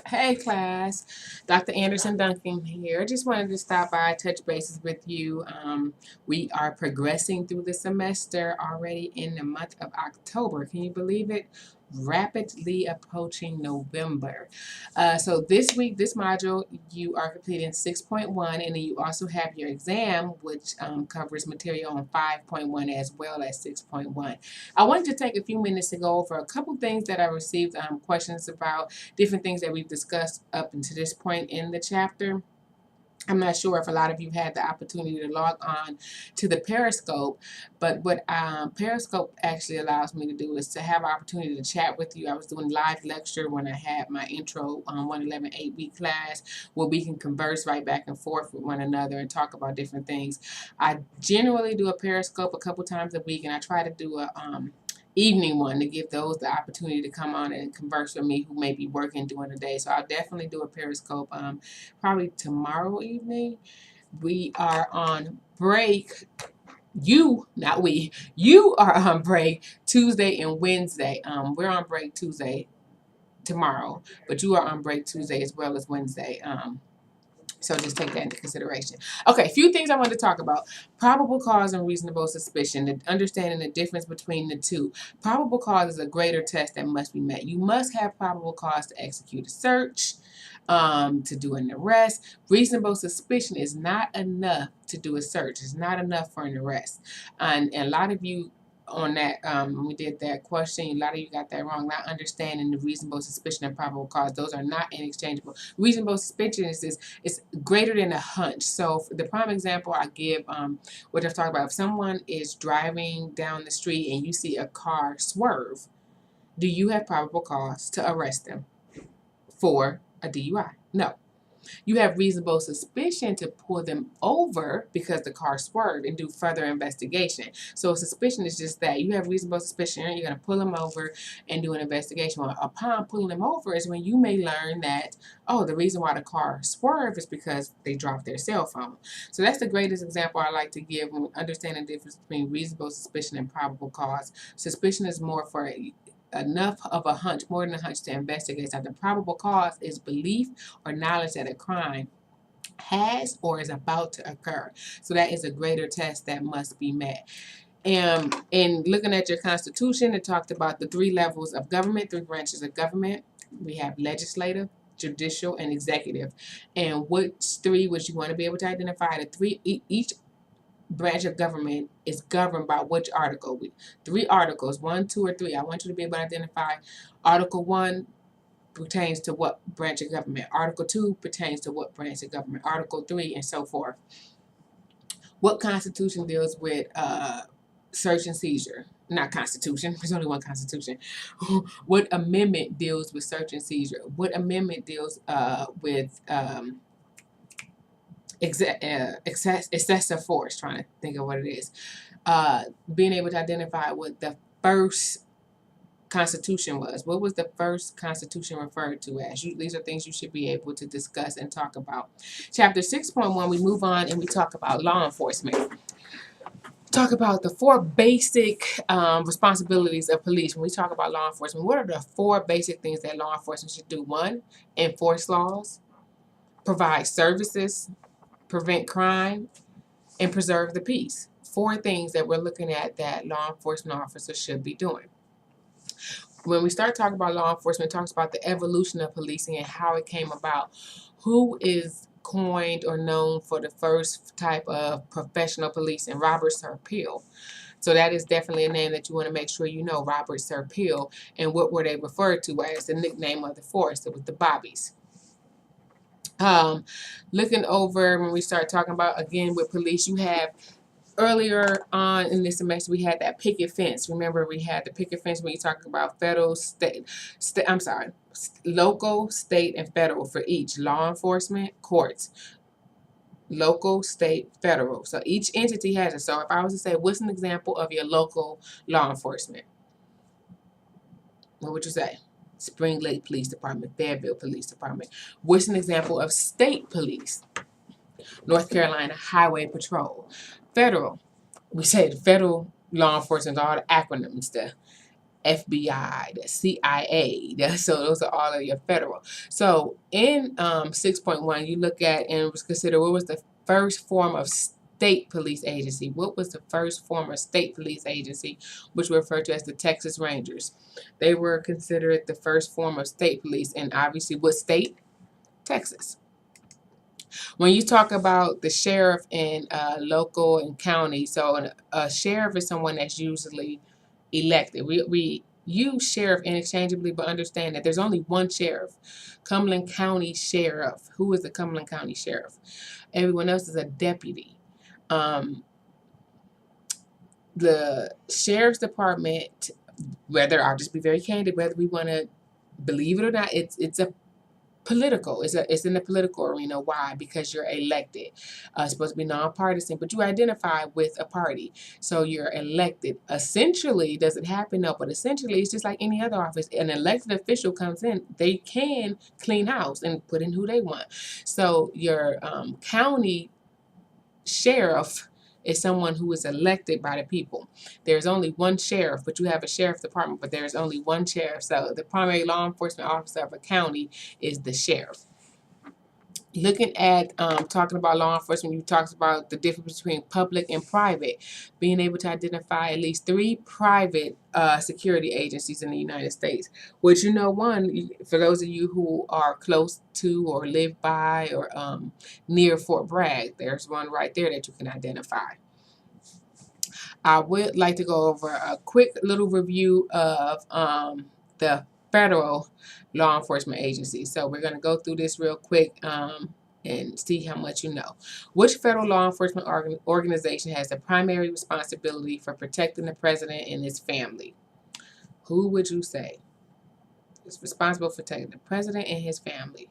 Hey class, Dr. Anderson Duncan here. Just wanted to stop by, touch bases with you. We are progressing through the semester already in the month of October. Can you believe it? Rapidly approaching November. So this week, this module, you are completing 6.1, and then you also have your exam, which covers material on 5.1 as well as 6.1. I wanted to take a few minutes to go over a couple things that I received questions about, different things that we've discussed up until this point in the chapter. I'm not sure if a lot of you had the opportunity to log on to the Periscope, but what Periscope actually allows me to do is to have an opportunity to chat with you. I was doing live lecture when I had my intro 111 8-week class where we can converse right back and forth with one another and talk about different things. I generally do a Periscope a couple times a week, and I try to do a evening one to give those the opportunity to come on and converse with me who may be working during the day. So I'll definitely do a Periscope probably tomorrow evening. We are on break. Not we. You are on break Tuesday and Wednesday. We're on break Tuesday tomorrow, but you are on break Tuesday as well as Wednesday. So just take that into consideration. Okay, a few things I want to talk about. Probable cause and reasonable suspicion, understanding the difference between the two. Probable cause is a greater test that must be met. You must have probable cause to execute a search, to do an arrest. Reasonable suspicion is not enough to do a search. It's not enough for an arrest. And a lot of you on that, when we did that question, a lot of you got that wrong, not understanding the reasonable suspicion and probable cause. Those are not interchangeable. Reasonable suspicion is greater than a hunch. So the prime example I give, what I've talked about, if someone is driving down the street and you see a car swerve, do you have probable cause to arrest them for a DUI? No. You have reasonable suspicion to pull them over because the car swerved and do further investigation. So suspicion is just that. You have reasonable suspicion, you're going to pull them over and do an investigation. Well, upon pulling them over is when you may learn that, oh, the reason why the car swerved is because they dropped their cell phone. So that's the greatest example I like to give when understanding the difference between reasonable suspicion and probable cause. Suspicion is more for enough of a hunch, more than a hunch to investigate something. Probable cause is belief or knowledge that a crime has or is about to occur. So that is a greater test that must be met. And looking at your Constitution, it talked about the 3 levels of government, 3 branches of government. We have legislative, judicial, and executive. And which 3 would you want to be able to identify? The 3, each branch of government is governed by which article? 3 articles, 1, 2, or 3. I want you to be able to identify Article 1 pertains to what branch of government. Article 2 pertains to what branch of government. Article 3 and so forth. What Constitution deals with search and seizure? Not Constitution. There's only one Constitution. What amendment deals with search and seizure? What amendment deals with excessive force? Trying to think of what it is. Being able to identify what the first Constitution was. What was the first Constitution referred to as? These are things you should be able to discuss and talk about. Chapter 6.1, we move on and we talk about law enforcement. Talk about the 4 basic responsibilities of police. When we talk about law enforcement, what are the 4 basic things that law enforcement should do? 1, enforce laws, provide services, prevent crime, and preserve the peace. 4 things that we're looking at that law enforcement officers should be doing. When we start talking about law enforcement, it talks about the evolution of policing and how it came about. Who is coined or known for the first type of professional policing? Robert Sir Peel. So that is definitely a name that you want to make sure you know, Robert Sir Peel. And what were they referred to as? The nickname of the force. It was the Bobbies. Looking over, when we start talking about, again, with police, you have earlier on in this semester, we had that picket fence. Remember, we had the picket fence when you talk about federal, local, state, and federal for each. Law enforcement, courts, local, state, federal. So each entity has it. So if I was to say, what's an example of your local law enforcement? What would you say? Spring Lake Police Department, Fayetteville Police Department. What's an example of state police? North Carolina Highway Patrol. Federal, we say the federal law enforcement, all the acronyms, the FBI, the CIA. So those are all of your federal. So in 6.1, you look at and was considered what was the first form of state police agency. What was the first form of state police agency, which we refer to as the Texas Rangers? They were considered the first form of state police, and obviously, what state? Texas. When you talk about the sheriff in local and county, so a sheriff is someone that's usually elected. We use sheriff interchangeably, but understand that there's only one sheriff, Cumberland County Sheriff. Who is the Cumberland County Sheriff? Everyone else is a deputy. The sheriff's department, whether I'll just be very candid, whether we want to believe it or not, it's a political. It's in the political arena. Why? Because you're elected. It's supposed to be nonpartisan, but you identify with a party, so you're elected. Essentially, does it happen? No, but essentially, it's just like any other office. An elected official comes in, they can clean house and put in who they want. So your county sheriff is someone who is elected by the people. There's only one sheriff, but you have a sheriff department, but there's only one sheriff. So the primary law enforcement officer of a county is the sheriff. Looking at talking about law enforcement, you talked about the difference between public and private. Being able to identify at least 3 private security agencies in the United States. Which, you know, one, for those of you who are close to or live by or near Fort Bragg, there's one right there that you can identify. I would like to go over a quick little review of the federal law enforcement agencies. So we're going to go through this real quick and see how much you know. Which federal law enforcement organization has the primary responsibility for protecting the president and his family? Who would you say is responsible for protecting the president and his family?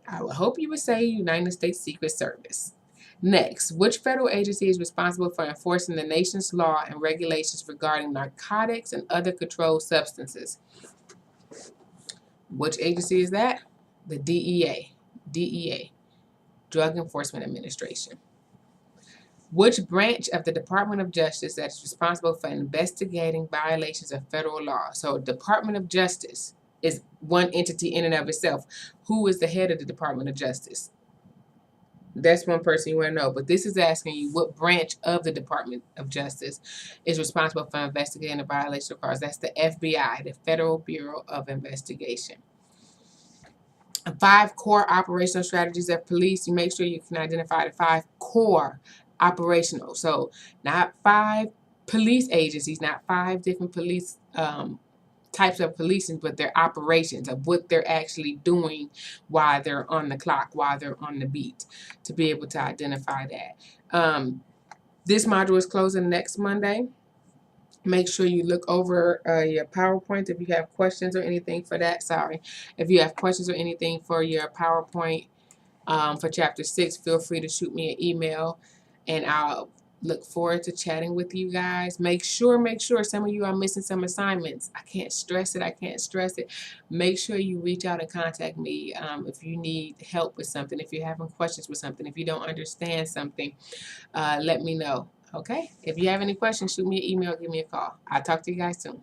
I would hope you would say United States Secret Service. Next, which federal agency is responsible for enforcing the nation's law and regulations regarding narcotics and other controlled substances? Which agency is that? The DEA. DEA, Drug Enforcement Administration. Which branch of the Department of Justice that is responsible for investigating violations of federal law? So Department of Justice is one entity in and of itself. Who is the head of the Department of Justice? That's one person you want to know. But this is asking you what branch of the Department of Justice is responsible for investigating the violation of laws. That's the FBI, the Federal Bureau of Investigation. 5 core operational strategies of police. You make sure you can identify the 5 core operational. So not 5 police agencies, not 5 different police types of policing, but their operations of what they're actually doing while they're on the clock, while they're on the beat, to be able to identify that. This module is closing next Monday. Make sure you look over your PowerPoint if you have questions or anything for that. If you have questions or anything for your PowerPoint for Chapter 6, feel free to shoot me an email, and I'll look forward to chatting with you guys. Make sure some of you are missing some assignments. I can't stress it. Make sure you reach out and contact me if you need help with something, if you're having questions with something, if you don't understand something, let me know. Okay? If you have any questions, shoot me an email, give me a call. I'll talk to you guys soon.